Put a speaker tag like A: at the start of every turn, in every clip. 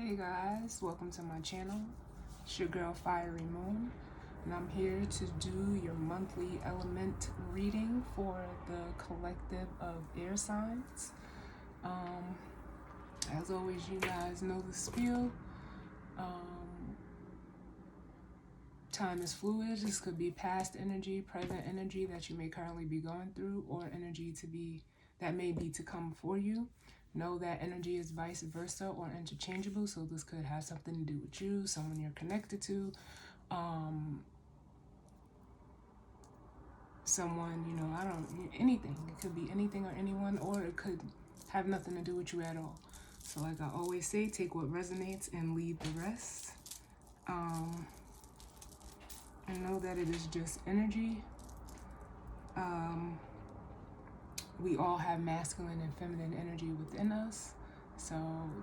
A: Hey guys, welcome to my channel. It's your girl Fiery Moon, and I'm here to do your monthly element reading for the collective of air signs. As always, you guys know the spiel. Time is fluid. This could be past energy, present energy that you may currently be going through, or energy that may be to come for you. Know that energy is vice versa or interchangeable, so this could have something to do with you, someone you're connected to, someone, anything. It could be anything or anyone, or it could have nothing to do with you at all. So like I always say, take what resonates and leave the rest. And know that it is just energy. We all have masculine and feminine energy within us. So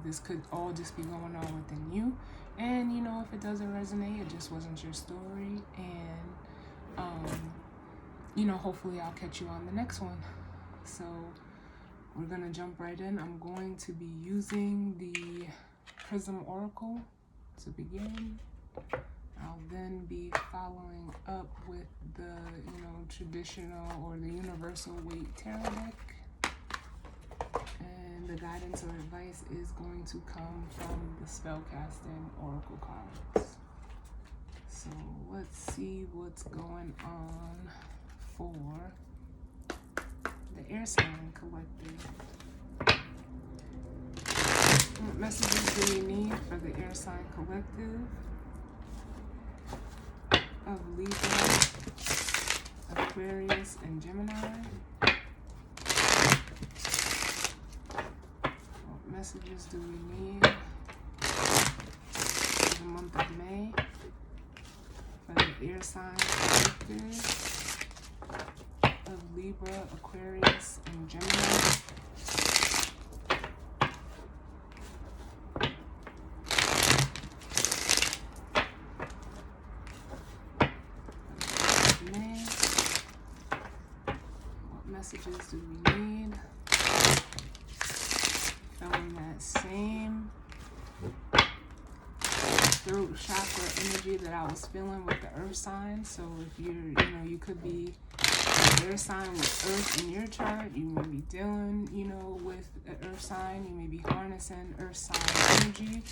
A: this could all just be going on within you. And if it doesn't resonate, it just wasn't your story. And hopefully I'll catch you on the next one. So we're gonna jump right in. I'm going to be using the Prism Oracle to begin. I'll then be following up with the, traditional or the universal weight tarot deck. And the guidance or advice is going to come from the spellcasting oracle cards. So let's see what's going on for the air sign collective. What messages do we need for the air sign collective? Of Libra, Aquarius, and Gemini. What messages do we need for the month of May for the air sign collective of Libra, Aquarius, and Gemini? Messages do we need? Feeling that same throat chakra energy that I was feeling with the earth sign. So if you're, you could be an air sign with earth in your chart. You may be dealing, with an earth sign. You may be harnessing earth sign energy.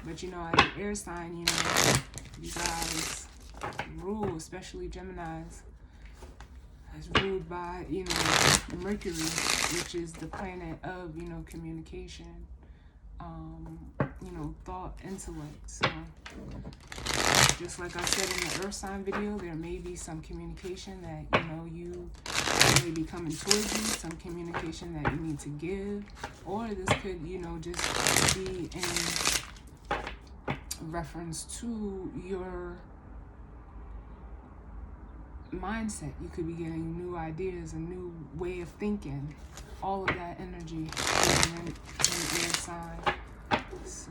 A: But as an air sign, you guys rule, especially Geminis, is ruled by, Mercury, which is the planet of, communication, thought, intellect. So just like I said in the earth sign video, there may be some communication that, you may be coming towards you, some communication that you need to give, or this could, just be in reference to your mindset. You could be getting new ideas, a new way of thinking, all of that energy in the air sign. So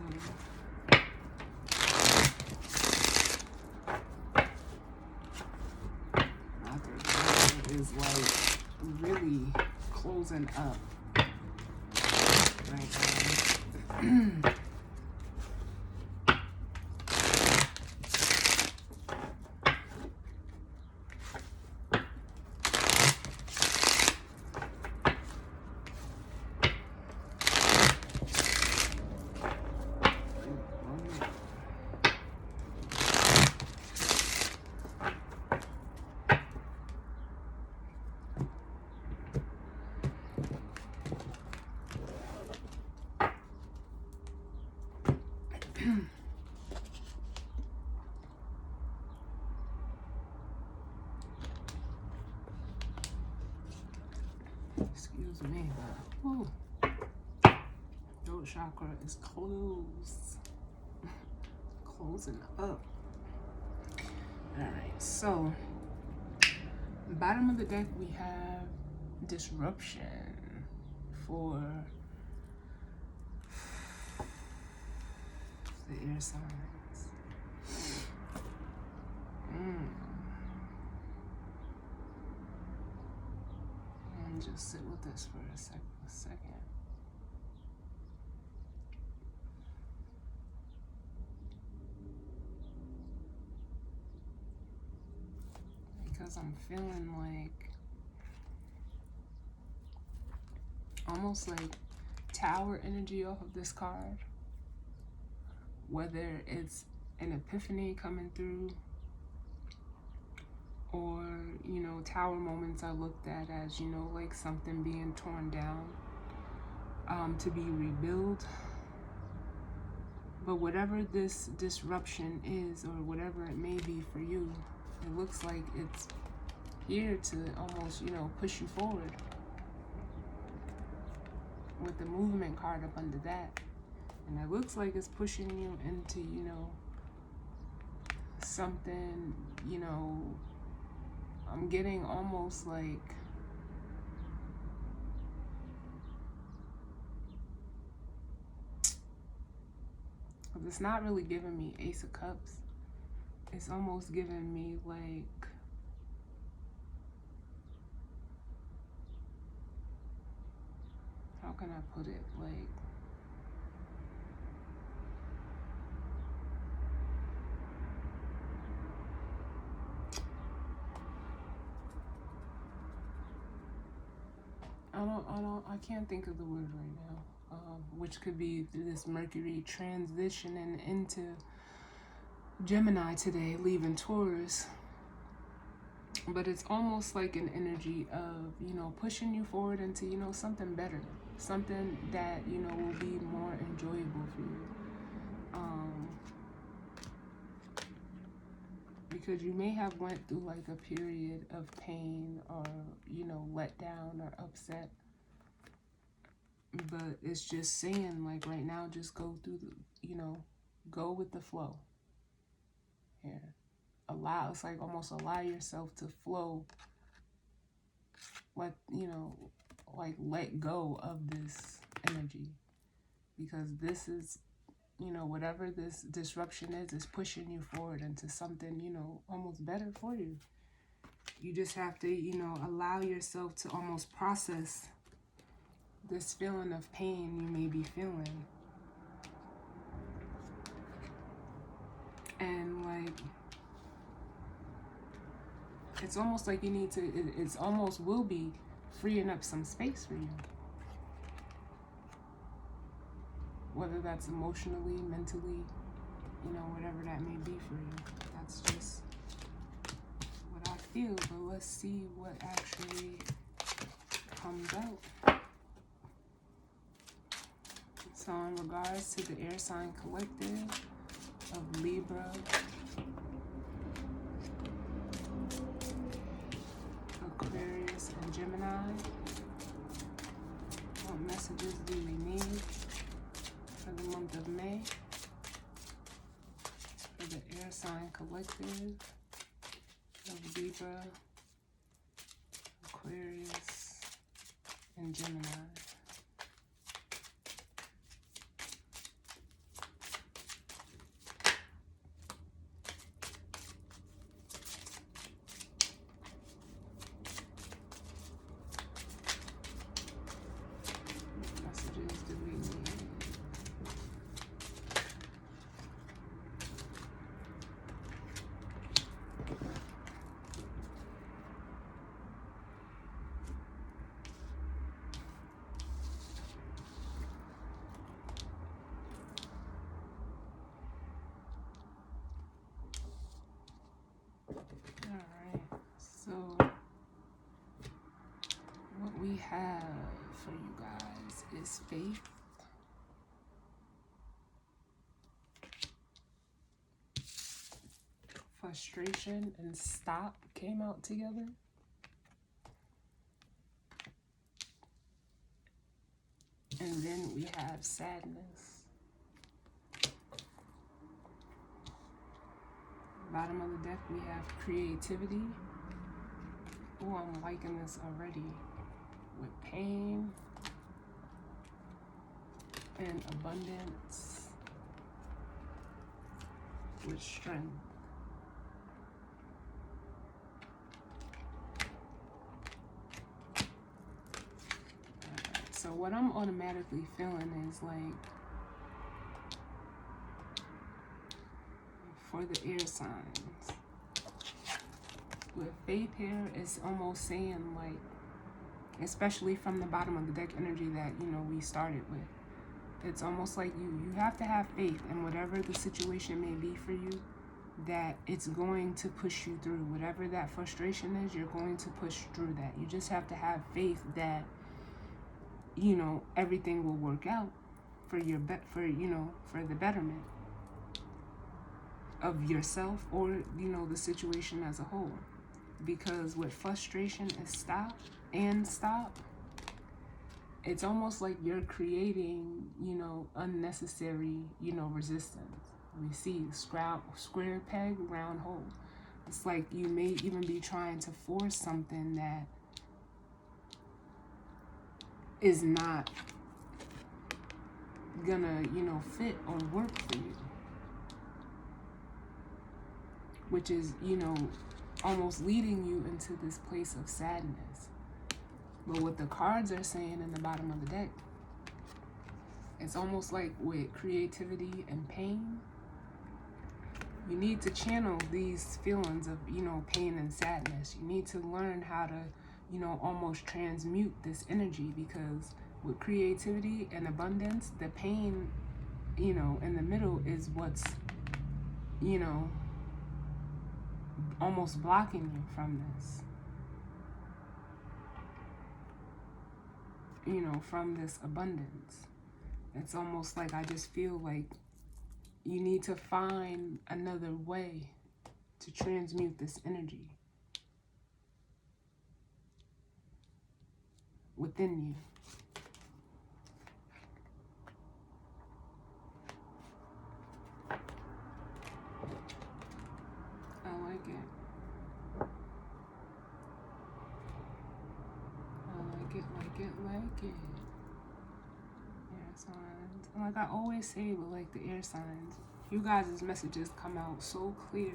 A: my third chakra is like really closing up right now. Excuse me, but throat chakra is closed. Closing up. Alright, so bottom of the deck we have disruption for the air signs. And just sit with this for a second. because I'm feeling like almost like tower energy off of this card. Whether it's an epiphany coming through, or, you know, tower moments I looked at as, you know, like something being torn down to be rebuilt. But whatever this disruption is, or whatever it may be for you, it looks like it's here to almost, you know, push you forward. With the movement card up under that. And it looks like it's pushing you into, you know, something, you know, I'm getting almost like it's not really giving me Ace of Cups. It's almost giving me like how can I put it? Like I can't think of the word right now. Which could be this Mercury transitioning into Gemini today, leaving Taurus. But it's almost like an energy of, you know, pushing you forward into, you know, something better. Something that, you know, will be more enjoyable for you. Because you may have went through like a period of pain or, you know, let down or upset. But it's just saying, like, right now, just go through the, you know, go with the flow. Here. It's like almost allow yourself to flow. Like, you know, like let go of this energy. Because this is, you know, whatever this disruption is pushing you forward into something, you know, almost better for you. You just have to, you know, allow yourself to almost process this feeling of pain you may be feeling. And like, it's almost like you need to, it's almost will be freeing up some space for you. Whether that's emotionally, mentally, you know, whatever that may be for you. That's just what I feel. But let's see what actually comes out. So in regards to the air sign collective of Libra, Aquarius, and Gemini, what messages do we need for the month of May for the air sign collective of Libra, Aquarius, and Gemini? We have for you guys is faith, frustration, and stop came out together. And then we have sadness. Bottom of the deck we have creativity. Oh, I'm liking this already. With pain and abundance, with strength. So what I'm automatically feeling is like, for the air signs, with faith here, it's almost saying, like, especially from the bottom of the deck energy that, you know, we started with. It's almost like you have to have faith in whatever the situation may be for you, that it's going to push you through. Whatever that frustration is, you're going to push through that. You just have to have faith that, you know, everything will work out for your for the betterment of yourself, or, you know, the situation as a whole. Because with frustration is stop, it's almost like you're creating, you know, unnecessary, you know, resistance. We see square peg, round hole. It's like you may even be trying to force something that is not gonna, you know, fit or work for you. Which is, you know, almost leading you into this place of sadness. But what the cards are saying in the bottom of the deck, it's almost like with creativity and pain, you need to channel these feelings of, you know, pain and sadness. You need to learn how to, you know, almost transmute this energy, because with creativity and abundance, the pain, you know, in the middle is what's, you know, almost blocking you from this. You know, from this abundance. It's almost like I just feel like you need to find another way to transmute this energy within you. I like it. Like it. Air signs. And like I always say with like the air signs, you guys' messages come out so clear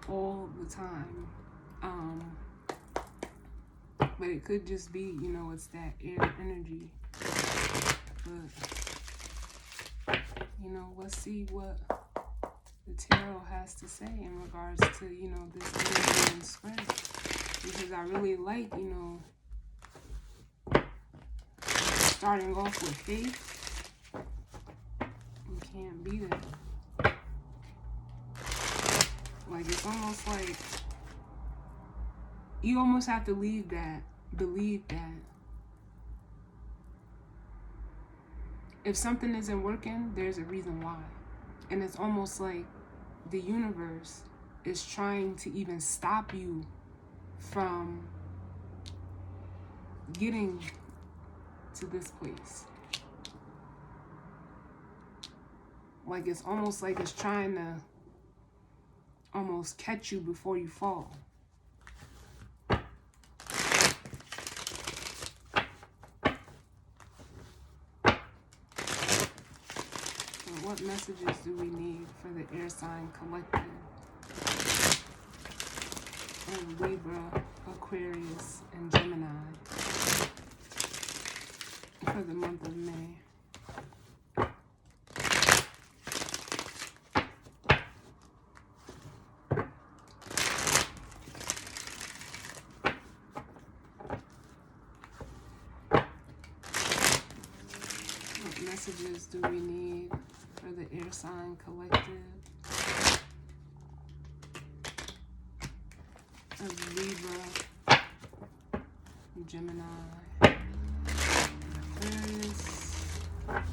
A: all the time. But it could just be, you know, it's that air energy. But, you know, let's see what the tarot has to say in regards to, you know, this energy and spread. Because I really like, you know, starting off with faith. You can't beat it. Like, it's almost like you almost have to believe that if something isn't working, there's a reason why. And it's almost like the universe is trying to even stop you from getting to this place. Like, it's almost like it's trying to almost catch you before you fall. So what messages do we need for the air sign collective? And Libra, Aquarius, and Gemini for the month of May. What messages do we need for the air sign collective of Libra, Gemini, Aquarius, and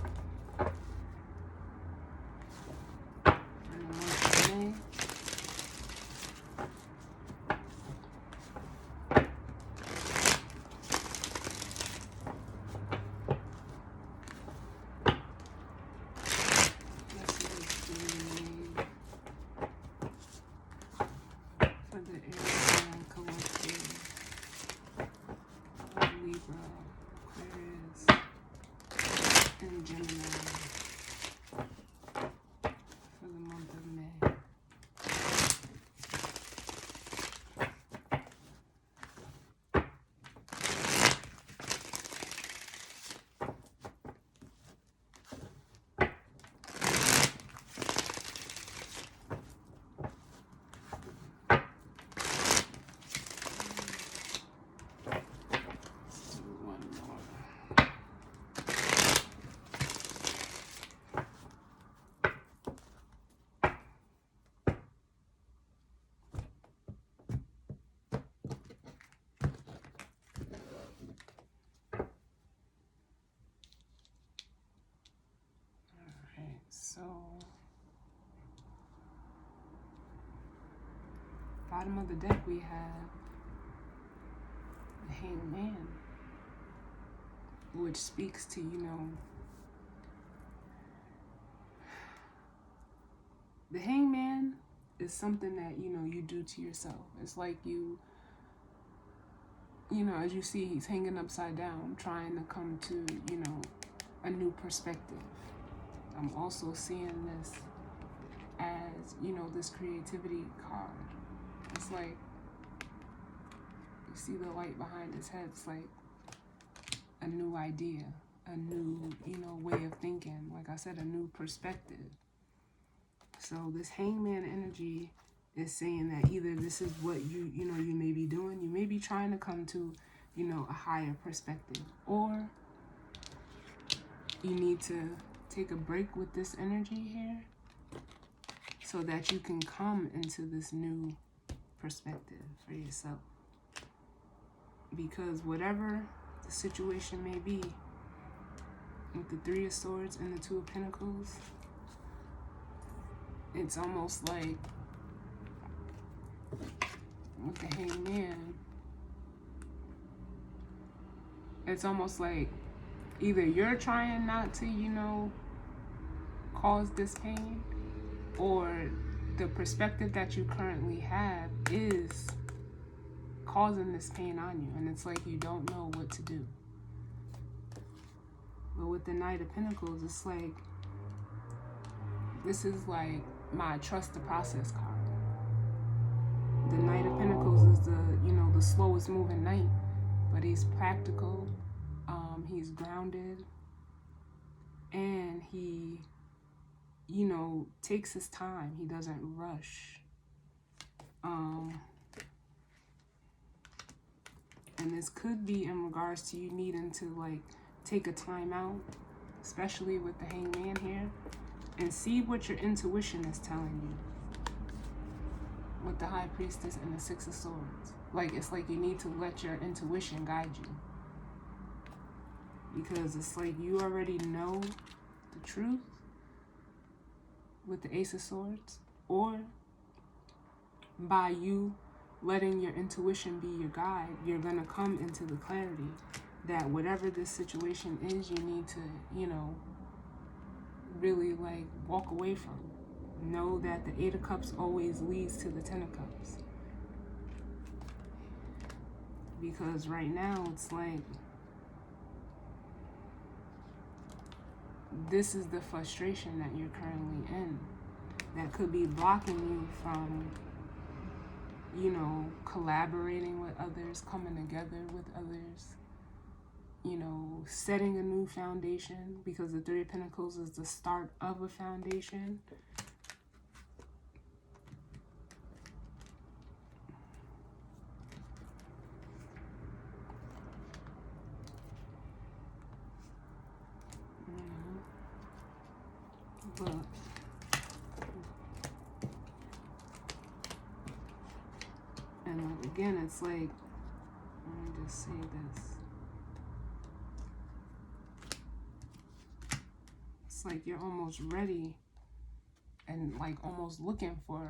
A: the month of May? bottom of the deck, we have the Hanged Man, which speaks to, you know, the Hanged Man is something that, you know, you do to yourself. It's like you know, as you see, he's hanging upside down, trying to come to, you know, a new perspective. I'm also seeing this as, you know, this creativity card. It's like, you see the light behind his head. It's like a new idea, a new, you know, way of thinking. Like I said, a new perspective. So this hangman energy is saying that either this is what you know, you may be doing. You may be trying to come to, you know, a higher perspective. Or you need to take a break with this energy here so that you can come into this new perspective for yourself. Because whatever the situation may be, with the Three of Swords and the Two of Pentacles, it's almost like with the Hanged Man, it's almost like either you're trying not to, you know, cause this pain, or the perspective that you currently have is causing this pain on you, and it's like you don't know what to do. But with the Knight of Pentacles, it's like, this is like my trust the process card. The Knight of Pentacles is the, you know, the slowest moving knight, but he's practical, he's grounded, and he, you know, takes his time. He doesn't rush. And this could be in regards to you needing to, like, take a time out, especially with the Hanged Man here, and see what your intuition is telling you. With the High Priestess and the Six of Swords. Like, it's like you need to let your intuition guide you. Because it's like you already know the truth with the Ace of Swords. Or by you letting your intuition be your guide, you're going to come into the clarity that whatever this situation is, you need to, you know, really, like, walk away from. Know that the Eight of Cups always leads to the Ten of Cups. Because right now, it's like, this is the frustration that you're currently in. That could be blocking you from, you know, collaborating with others, coming together with others, you know, setting a new foundation, because the Three of Pentacles is the start of a foundation. But and again, it's like, let me just say this. It's like you're almost ready and like almost looking for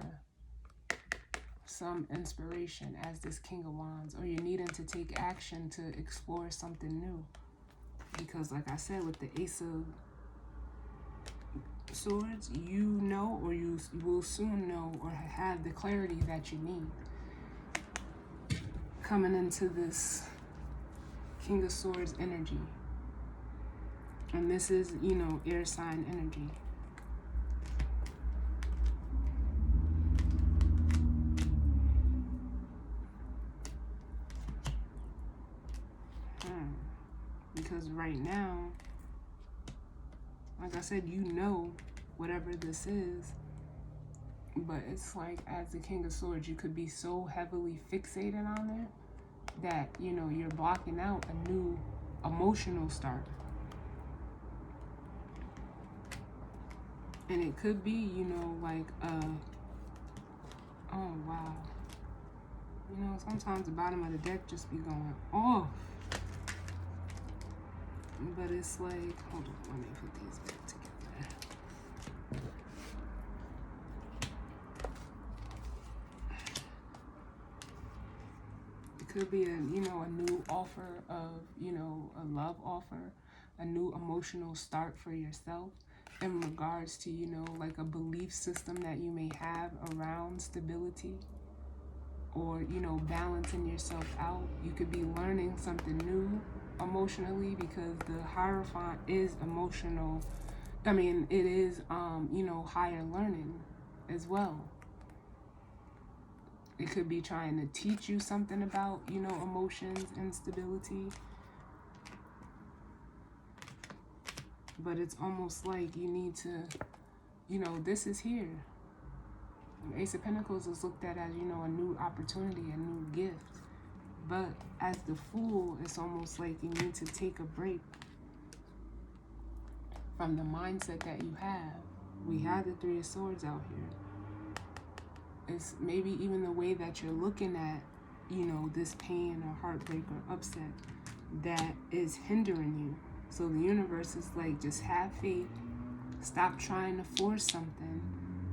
A: some inspiration as this King of Wands, or you're needing to take action to explore something new. Because like I said, with the Ace of Swords, you know, or you will soon know, or have the clarity that you need coming into this King of Swords energy. And this is, you know, air sign energy. Because right now, like I said, you know whatever this is, but it's like, as the King of Swords, you could be so heavily fixated on it that, you know, you're blocking out a new emotional start. And it could be, you know, like, oh wow. You know, sometimes the bottom of the deck just be going off. But it's like, hold on, let me put these back together. could be a, you know, a new offer of, you know, a love offer, a new emotional start for yourself in regards to, you know, like a belief system that you may have around stability, or, you know, balancing yourself out. You could be learning something new emotionally, because the Hierophant is emotional. I mean, it is, you know, higher learning as well. It could be trying to teach you something about, you know, emotions and stability. But it's almost like you need to, you know, this is here. Ace of Pentacles is looked at as, you know, a new opportunity, a new gift. But as the Fool, it's almost like you need to take a break from the mindset that you have. We have the Three of Swords out here. It's maybe even the way that you're looking at, you know, this pain or heartbreak or upset that is hindering you. So the universe is like, just have faith, stop trying to force something,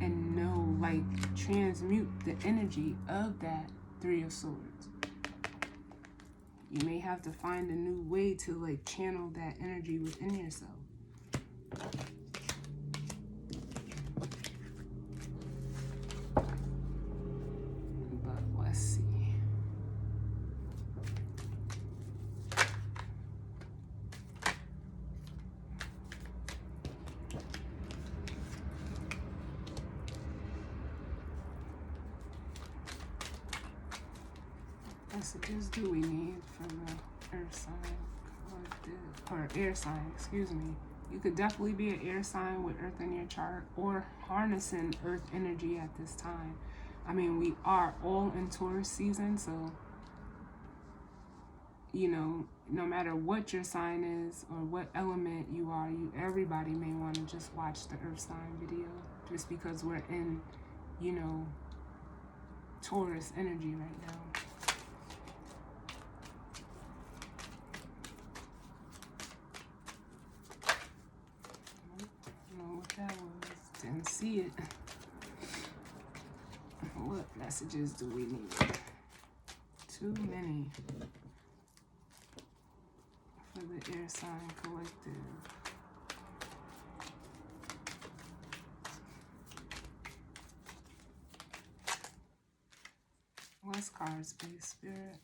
A: and know, like, transmute the energy of that Three of Swords. You may have to find a new way to, like, channel that energy within yourself. But let's see. Messages do we need from the earth sign or air sign, excuse me. You could definitely be an air sign with earth in your chart, or harnessing earth energy at this time. I mean, we are all in Taurus season, so, you know, no matter what your sign is or what element you are, everybody may want to just watch the earth sign video, just because we're in, you know, Taurus energy right now. That was, didn't see it. What messages do we need? Too many for the air sign collective. What's card space, Spirit?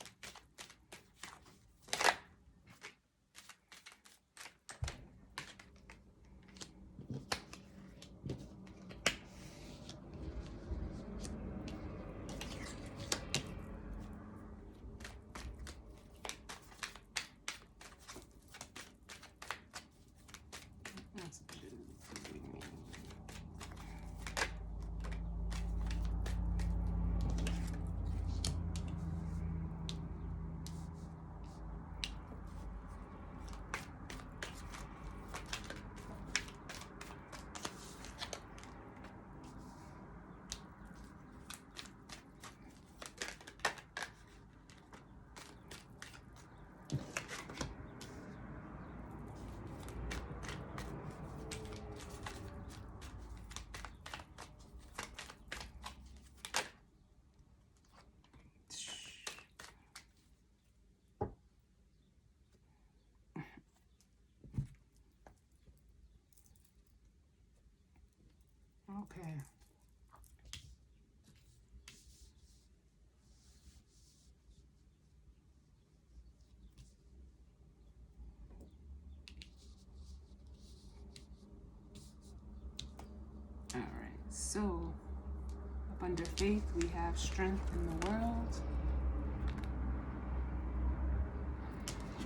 A: Okay. All right. So, up under faith, we have strength in the world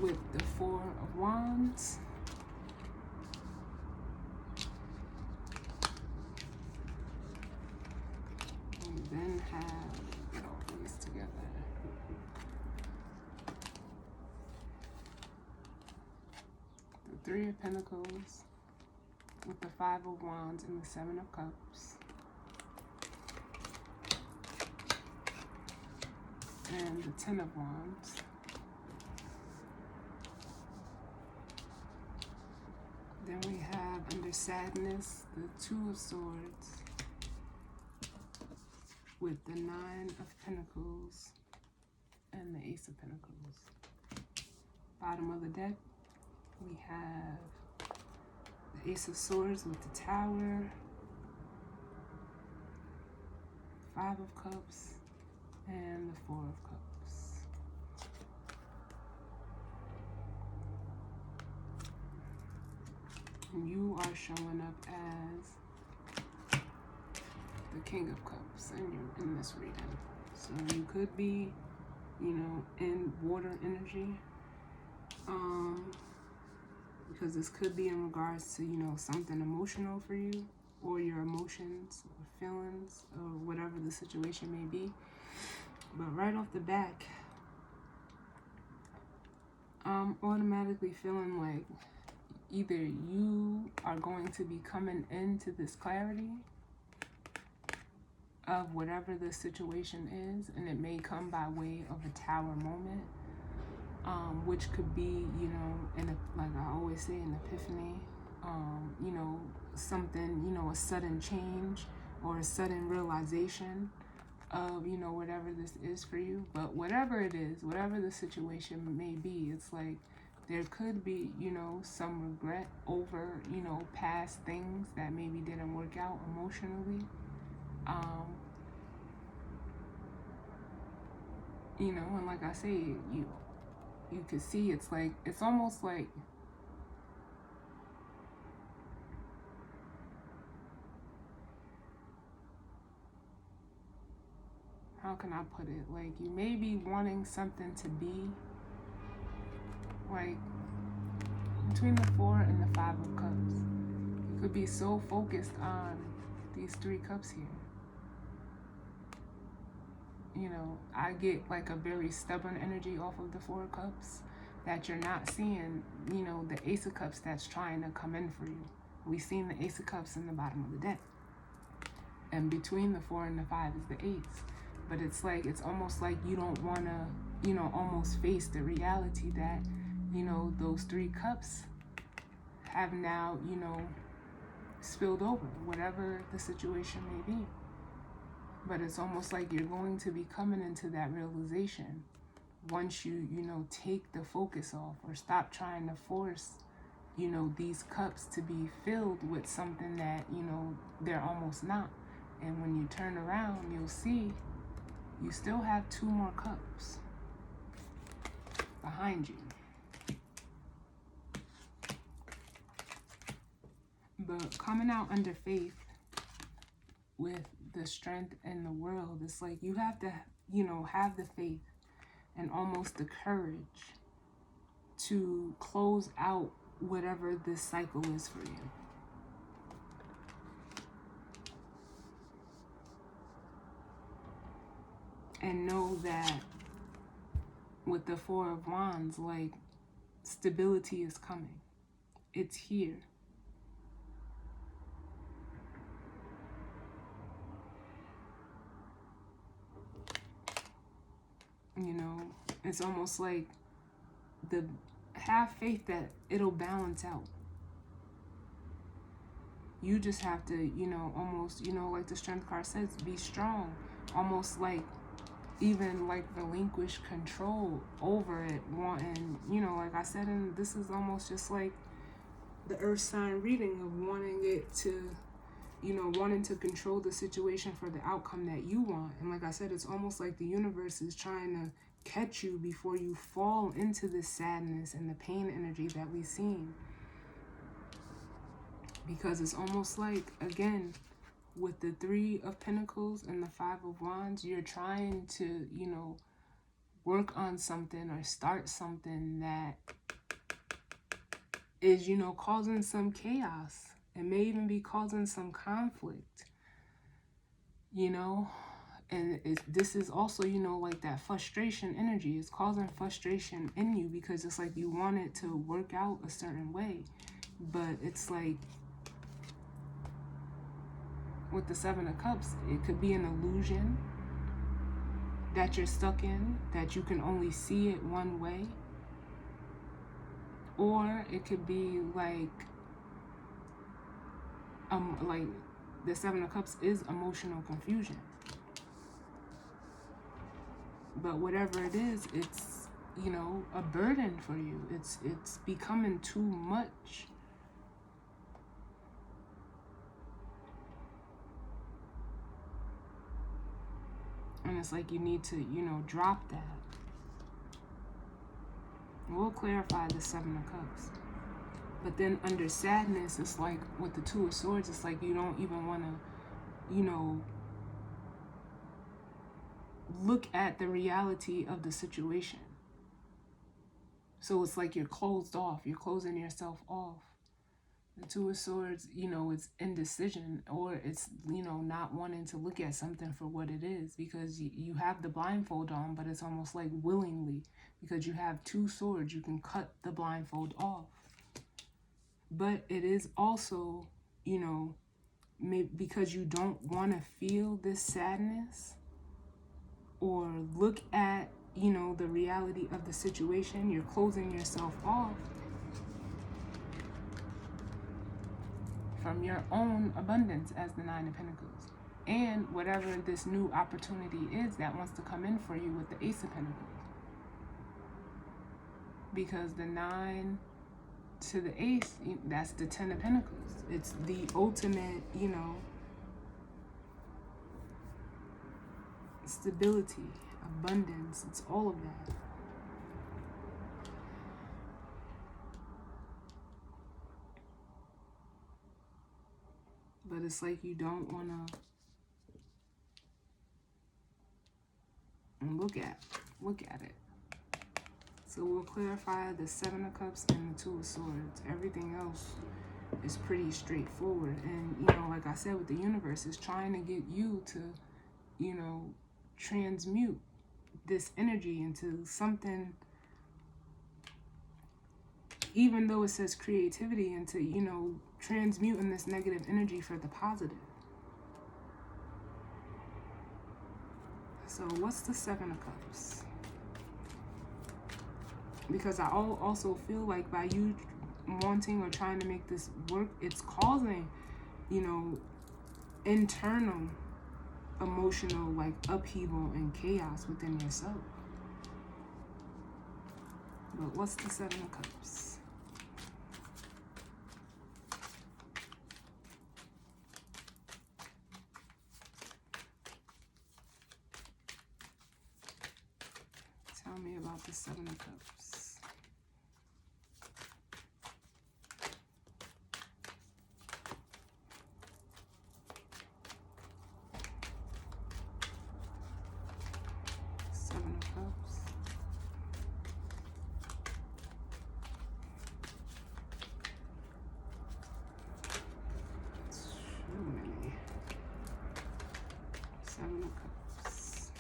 A: with the Four of Wands. Then have, get all these together. The Three of Pentacles with the Five of Wands and the Seven of Cups. And the Ten of Wands. Then we have under sadness, the Two of Swords with the Nine of Pentacles and the Ace of Pentacles. Bottom of the deck, we have the Ace of Swords with the Tower, Five of Cups, and the Four of Cups. And you are showing up as the King of Cups in this reading. So you could be, you know, in water energy. Because this could be in regards to, you know, something emotional for you, or your emotions or feelings, or whatever the situation may be. But right off the back, I'm automatically feeling like either you are going to be coming into this clarity of whatever the situation is, and it may come by way of a tower moment, which could be, you know, like I always say, an epiphany, you know, something, you know, a sudden change or a sudden realization of, you know, whatever this is for you. But whatever it is, whatever the situation may be, it's like there could be, you know, some regret over, you know, past things that maybe didn't work out emotionally. You know, and like I say, you could see it's like, it's almost like how can I put it? Like, you may be wanting something to be like between the Four and the Five of Cups. You could be so focused on these Three Cups here. You know, I get like a very stubborn energy off of the Four of Cups, that you're not seeing, you know, the Ace of Cups that's trying to come in for you. We've seen the Ace of Cups in the bottom of the deck. And between the Four and the Five is the Ace. But it's like, it's almost like you don't want to, you know, almost face the reality that, you know, those Three Cups have now, you know, spilled over, whatever the situation may be. But it's almost like you're going to be coming into that realization once you know, take the focus off, or stop trying to force, you know, these cups to be filled with something that, you know, they're almost not. And when you turn around, you'll see you still have two more cups behind you. But coming out under faith with the strength in the world, it's like you have to, you know, have the faith and almost the courage to close out whatever this cycle is for you. And know that with the Four of Wands, like, stability is coming. It's here. You know, it's almost like have faith that it'll balance out. You just have to, you know, almost, you know, like the Strength card says, be strong. Almost like, even like relinquish control over it, wanting, you know, like I said, and this is almost just like the Earth sign reading of wanting it to, you know, wanting to control the situation for the outcome that you want. And like I said, it's almost like the universe is trying to catch you before you fall into this sadness and the pain energy that we've seen. Because it's almost like, again, with the Three of Pentacles and the Five of Wands, you're trying to, you know, work on something or start something that is, you know, causing some chaos. It may even be causing some conflict, you know. And this is also, you know, like that frustration energy. It's causing frustration in you because it's like you want it to work out a certain way. But it's like, with the Seven of Cups, it could be an illusion that you're stuck in, that you can only see it one way. Or it could be like the Seven of Cups is emotional confusion. But whatever it is, it's, you know, a burden for you. It's becoming too much. And it's like you need to, you know, drop that. We'll clarify the Seven of Cups. But then under sadness, it's like with the Two of Swords, it's like you don't even want to, you know, look at the reality of the situation. So it's like you're closed off. You're closing yourself off. The Two of Swords, you know, it's indecision, or it's, you know, not wanting to look at something for what it is, because you have the blindfold on, but it's almost like willingly, because you have two swords, you can cut the blindfold off. But it is also, you know, maybe because you don't want to feel this sadness or look at, you know, the reality of the situation, you're closing yourself off from your own abundance as the Nine of Pentacles, and whatever this new opportunity is that wants to come in for you with the Ace of Pentacles. Because the 9 to the Ace, that's the 10 of Pentacles. It's the ultimate, you know, stability, abundance. It's all of that. But it's like you don't want to look at it. So we'll clarify the Seven of Cups and the Two of Swords. Everything else is pretty straightforward. And, you know, like I said, with the universe, is trying to get you to, you know, transmute this energy into something, even though it says creativity, into, you know, transmuting this negative energy for the positive. So what's the Seven of Cups? Because I also feel like by you wanting or trying to make this work, it's causing, you know, internal emotional like upheaval and chaos within yourself. But what's the Seven of Cups? Tell me about the Seven of Cups. Seven of Cups. Too many. Seven of Cups.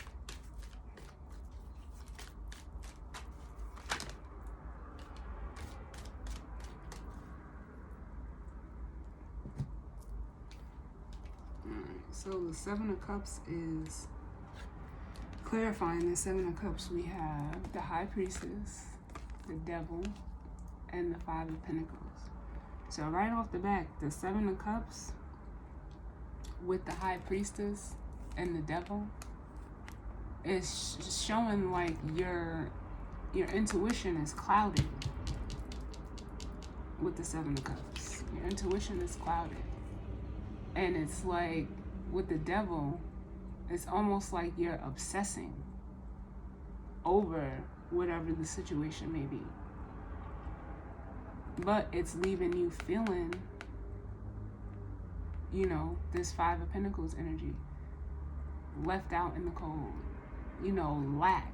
A: So the Seven of Cups is clarifying the Seven of Cups. We have the High Priestess, the Devil, and the Five of Pentacles. So right off the bat, the Seven of Cups with the High Priestess and the Devil is showing like your intuition is clouded with the Seven of Cups. Your intuition is clouded. And it's like with the Devil, it's almost like you're obsessing over whatever the situation may be. But it's leaving you feeling, you know, this Five of Pentacles energy. Left out in the cold. You know, lack.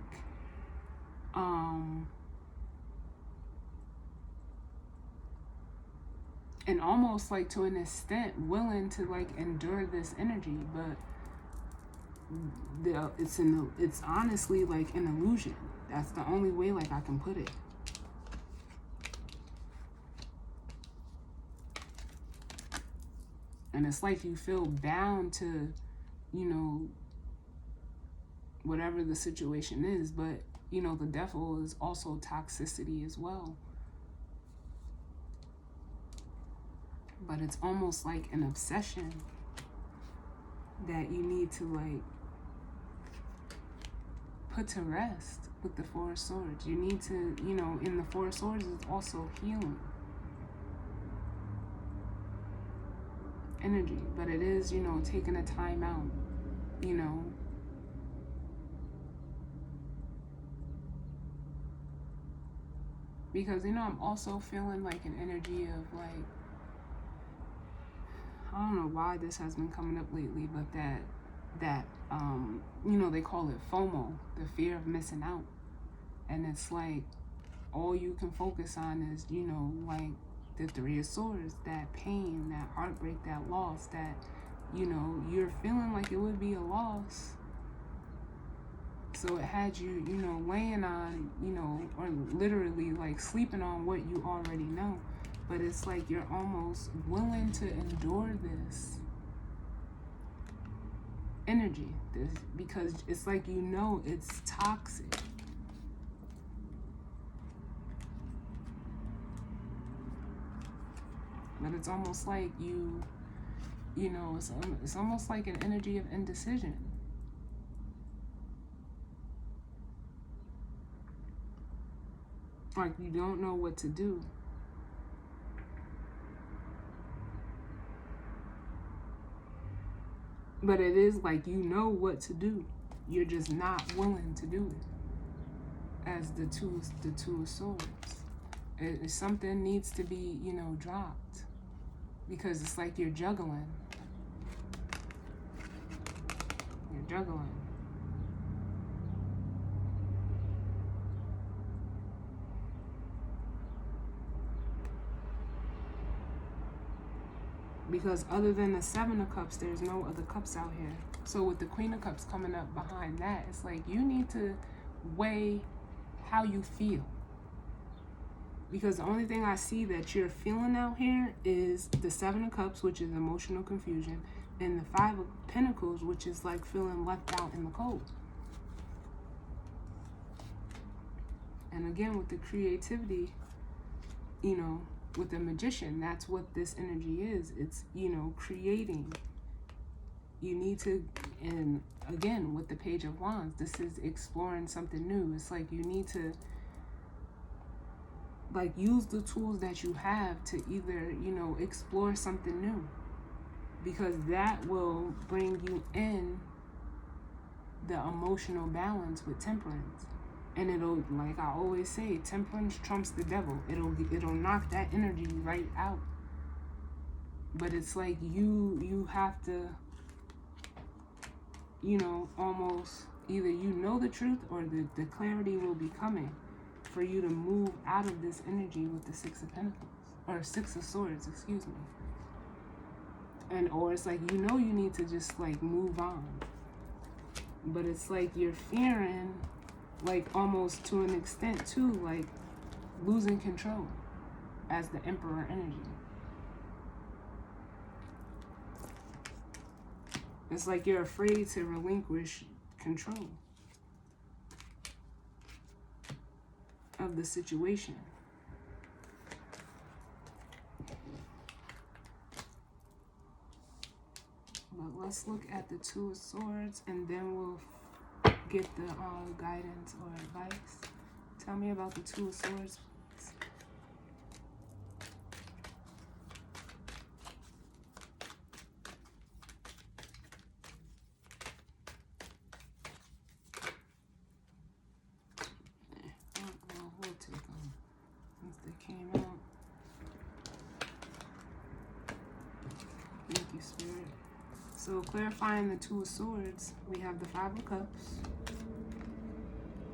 A: And almost like to an extent willing to like endure this energy, but it's honestly like an illusion. That's the only way like I can put it. And it's like you feel bound to, you know, whatever the situation is, but you know, the devil is also toxicity as well. But it's almost like an obsession that you need to like put to rest with the Four of Swords. You need to, you know, in the Four of Swords is also healing energy, but it is, you know, taking a time out, you know. Because, you know, I'm also feeling like an energy of like, I don't know why this has been coming up lately, but that you know, they call it FOMO, the fear of missing out. And it's like all you can focus on is, you know, like the Three of Swords, that pain, that heartbreak, that loss, that, you know, you're feeling like it would be a loss. So it had you, you know, laying on, you know, or literally like sleeping on what you already know. But it's like you're almost willing to endure this energy, this, because it's like, you know, it's toxic. But it's almost like you know, it's almost like an energy of indecision. Like you don't know what to do. But it is like, you know what to do. You're just not willing to do it. As the two of Swords. Something needs to be, you know, dropped. Because it's like you're juggling. You're juggling. Because other than the Seven of Cups, there's no other cups out here. So with the Queen of Cups coming up behind that, it's like you need to weigh how you feel. Because the only thing I see that you're feeling out here is the Seven of Cups, which is emotional confusion, and the Five of Pentacles, which is like feeling left out in the cold. And again, with the creativity, you know, with the Magician, that's what this energy is. It's, you know, creating. You need to, and again, with the Page of Wands, this is exploring something new. It's like you need to, like, use the tools that you have to either, you know, explore something new. Because that will bring you in the emotional balance with Temperance. And it'll, like I always say, Temperance trumps the devil. It'll knock that energy right out. But it's like you have to, you know, almost either you know the truth or the clarity will be coming for you to move out of this energy with the Six of Pentacles. Or Six of Swords, excuse me. And or it's like, you know, you need to just like move on. But it's like you're fearing, like almost to an extent too, like losing control as the Emperor energy. It's like you're afraid to relinquish control of the situation. But let's look at the Two of Swords and then we'll get the guidance or advice. Tell me about the Two of Swords, please. Well, we'll take them since they came out. Thank you, Spirit. So clarifying the Two of Swords, we have the Five of Cups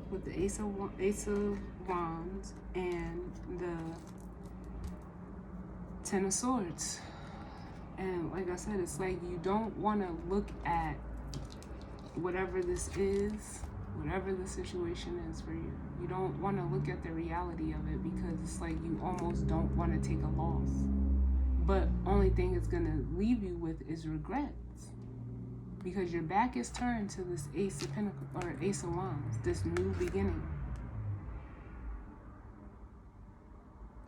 A: with the Ace of Wands and the Ten of Swords. And like I said, it's like you don't want to look at whatever this is, whatever the situation is for you. You don't want to look at the reality of it because it's like you almost don't want to take a loss. But only thing it's going to leave you with is regrets. Because your back is turned to this Ace of Pentacles or Ace of Wands, this new beginning.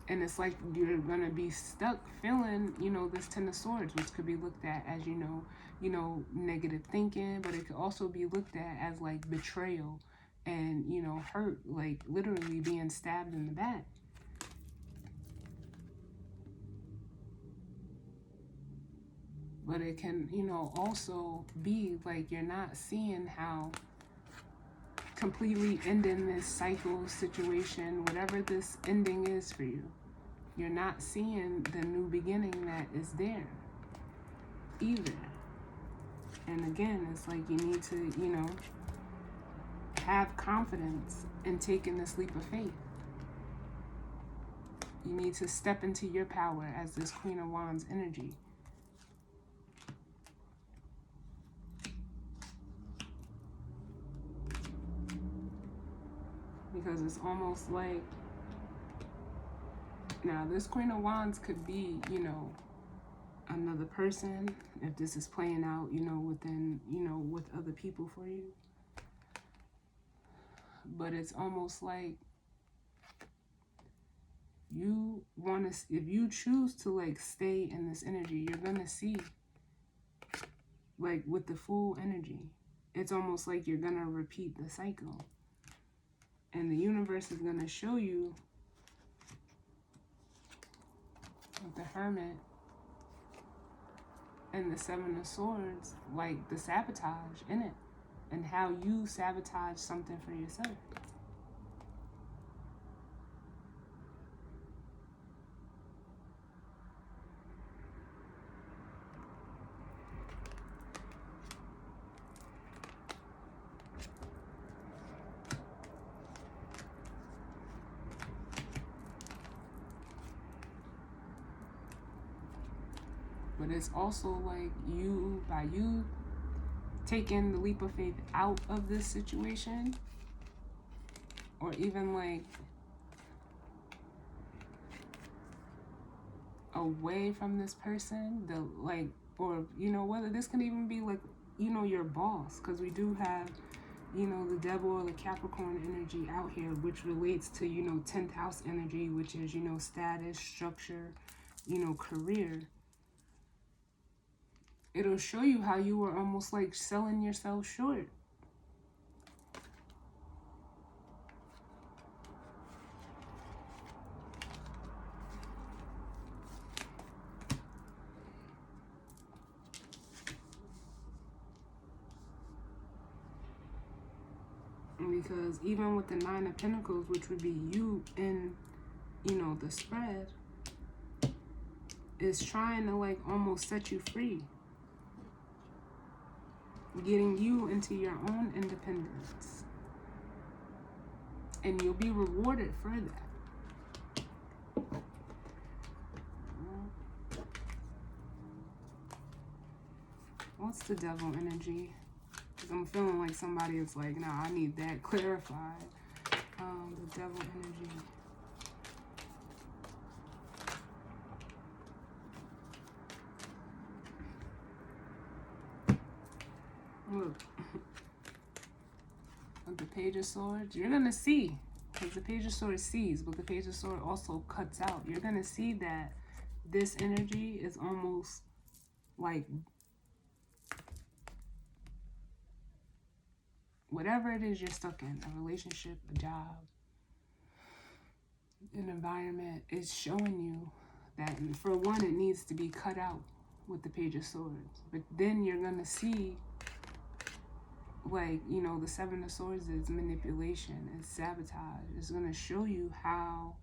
A: And it's like you're going to be stuck feeling, you know, this Ten of Swords, which could be looked at as, you know, negative thinking, but it could also be looked at as like betrayal, and, you know, hurt, like literally being stabbed in the back. But it can, you know, also be like you're not seeing how completely ending this cycle situation, whatever this ending is for you, you're not seeing the new beginning that is there either. And again, it's like you need to, you know, have confidence in taking this leap of faith. You need to step into your power as this Queen of Wands energy. Because it's almost like, now this Queen of Wands could be, you know, another person, if this is playing out, you know, within, you know, with other people for you. But it's almost like you want to, if you choose to like stay in this energy, you're going to see, like with the full energy, it's almost like you're going to repeat the cycle. And the universe is going to show you with the Hermit and the Seven of Swords, like the sabotage in it and how you sabotage something for yourself. But it's also like you, by you taking the leap of faith out of this situation, or even like away from this person, the like, or, you know, whether this can even be like, you know, your boss, because we do have, you know, the devil or the Capricorn energy out here, which relates to, you know, 10th house energy, which is, you know, status, structure, you know, career. It'll show you how you were almost like selling yourself short. Because even with the Nine of Pentacles, which would be you in, you know, the spread, is trying to like almost set you free. Getting you into your own independence. And you'll be rewarded for that. What's the devil energy? Because I'm feeling like somebody is like, nah, I need that clarified. The devil energy. Look. With the Page of Swords, you're going to see. Because the Page of Swords sees, but the Page of Swords also cuts out. You're going to see that this energy is almost like whatever it is you're stuck in, a relationship, a job, an environment, is showing you that, for one, it needs to be cut out with the Page of Swords. But then you're going to see, like, you know, the Seven of Swords is manipulation, it's sabotage. It's going to show you how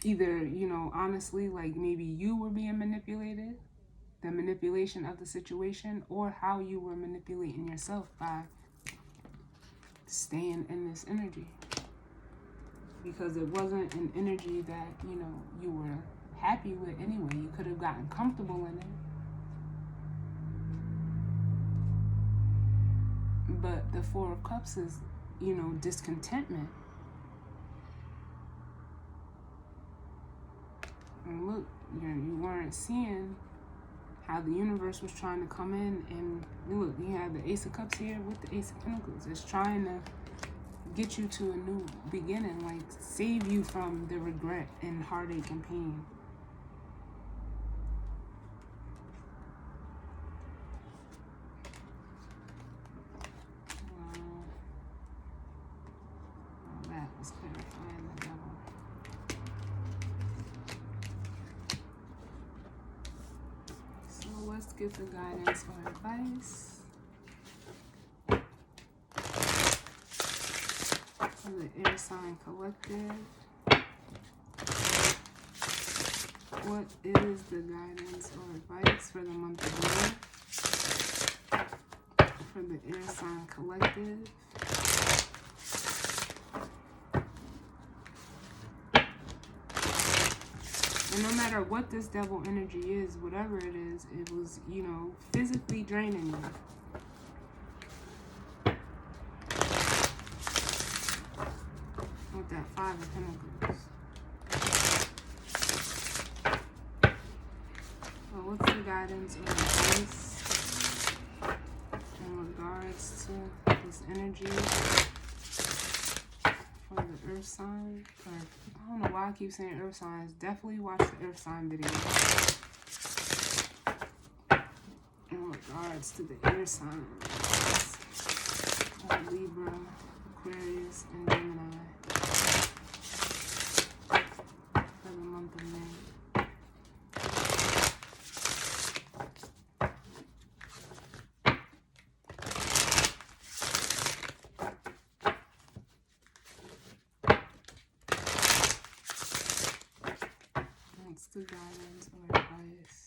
A: either, you know, honestly, like maybe you were being manipulated, the manipulation of the situation, or how you were manipulating yourself by staying in this energy. Because it wasn't an energy that, you know, you were happy with anyway. You could have gotten comfortable in it. But the Four of Cups is, you know, discontentment. And look, you weren't seeing how the universe was trying to come in, and look, you have the Ace of Cups here with the Ace of Pentacles. It's trying to get you to a new beginning, like save you from the regret and heartache and pain. get the guidance or advice for the air sign collective. What is the guidance or advice for the month of May for the air sign collective? And no matter what this devil energy is, whatever it is, it was, you know, physically draining you. With that Five of Pentacles. Well, what's the guidance or advice in regards to this energy for the earth sign? Or, I don't know why I keep saying earth signs. Definitely watch the earth sign video in regards to the air signs of Libra, Aquarius, and Gemini for the month of May. What's the guidance or advice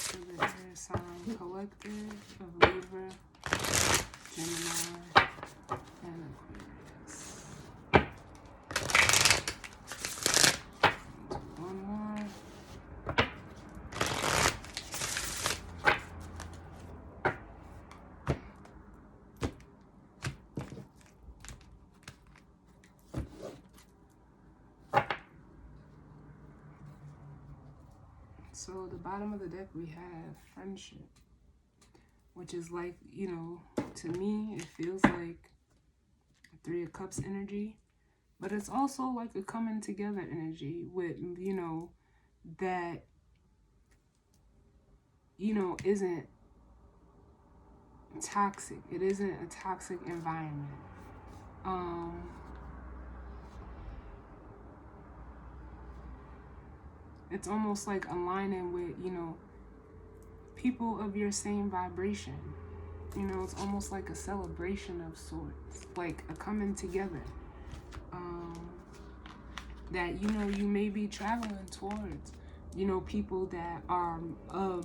A: for the air sign collective of Libra, Gemini, and Aquarius? One more. So the bottom of the deck, we have friendship, which is like, you know, to me, it feels like Three of Cups energy, but it's also like a coming together energy with, you know, that, you know, isn't toxic. It isn't a toxic environment. It's almost like aligning with, you know, people of your same vibration. You know, it's almost like a celebration of sorts, like a coming together. That, you know, you may be traveling towards, you know, people that are of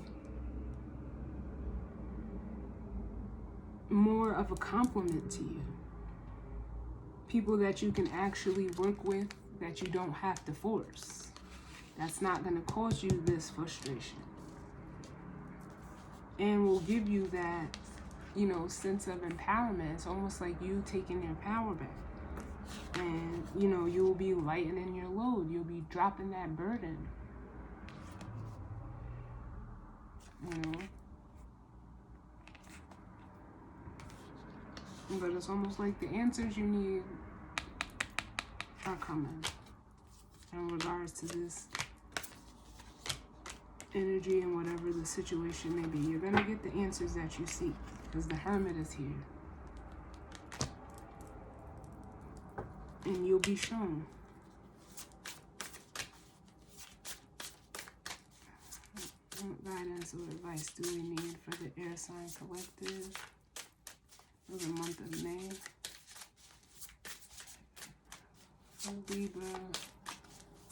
A: more of a compliment to you. People that you can actually work with, that you don't have to force. That's not going to cause you this frustration. And will give you that, you know, sense of empowerment. It's almost like you taking your power back. And, you know, you'll be lightening your load. You'll be dropping that burden. You know? But it's almost like the answers you need are coming in regards to this energy and whatever the situation may be. You're going to get the answers that you seek because the Hermit is here. And you'll be shown. What guidance or advice do we need for the air sign collective for the month of May? Libra,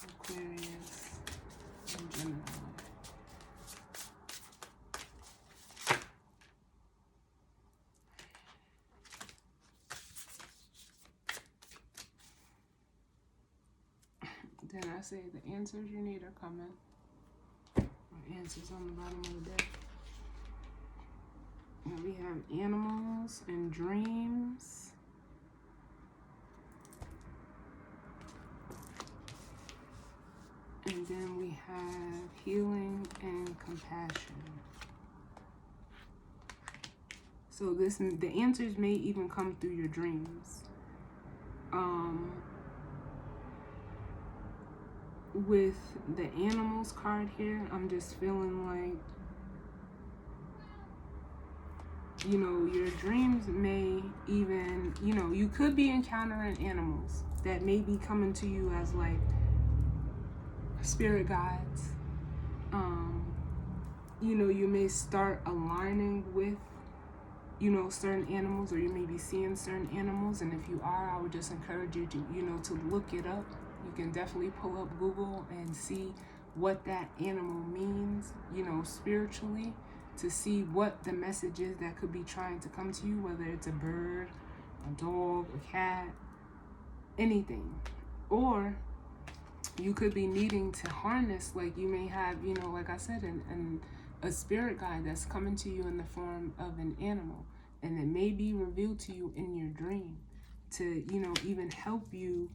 A: Aquarius, and Gemini. Then I say the answers you need are coming. Or answers on the bottom of the deck. And we have animals and dreams. And then we have healing and compassion. So the answers may even come through your dreams. With the animals card here, I'm just feeling like, you know, your dreams may even, you know, you could be encountering animals that may be coming to you as like spirit guides. You know, you may start aligning with, you know, certain animals, or you may be seeing certain animals. And if you are, I would just encourage you to, you know, to look it up. You can definitely pull up Google and see what that animal means, you know, spiritually, to see what the message is that could be trying to come to you, whether it's a bird, a dog, a cat, anything. Or you could be needing to harness, like you may have, you know, like I said, and a spirit guide that's coming to you in the form of an animal, and it may be revealed to you in your dream to, you know, even help you,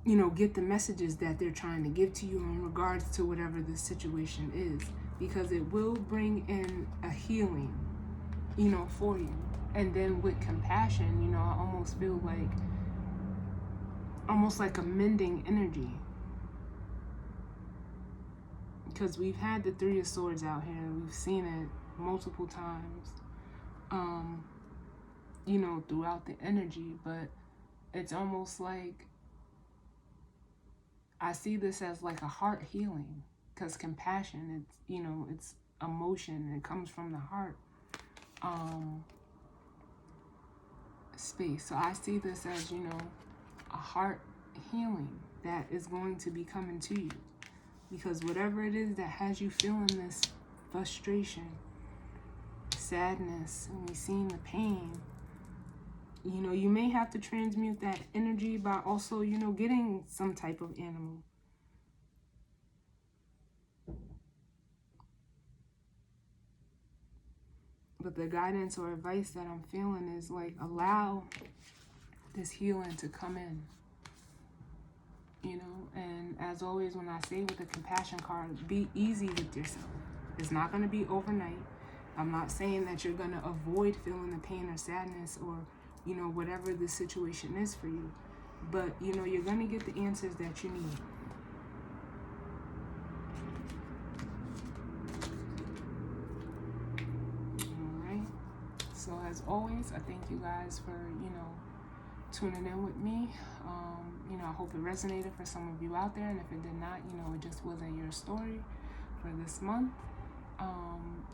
A: you know, get the messages that they're trying to give to you in regards to whatever the situation is, because it will bring in a healing, you know, for you. And then with compassion, you know, I almost feel like almost like a mending energy, because we've had the Three of Swords out here. We've seen it multiple times, you know, throughout the energy. But it's almost like I see this as like a heart healing, because compassion, it's, you know, it's emotion. It comes from the heart space. So I see this as, you know, a heart healing that is going to be coming to you, because whatever it is that has you feeling this frustration, sadness, and we've seen the pain, you know, you may have to transmute that energy by also, you know, getting some type of animal. But the guidance or advice that I'm feeling is like, allow this healing to come in, you know. And as always, when I say with the compassion card, be easy with yourself. It's not going to be overnight. I'm not saying that you're going to avoid feeling the pain or sadness or, you know, whatever the situation is for you. But, you know, you're going to get the answers that you need. All right. So as always, I thank you guys for, you know, tuning in with me. You know, I hope it resonated for some of you out there. And if it did not, you know, it just wasn't your story for this month.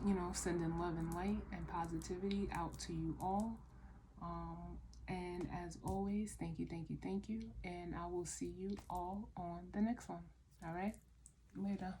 A: You know, sending love and light and positivity out to you all. And as always, thank you, thank you, thank you. And I will see you all on the next one. All right? Later.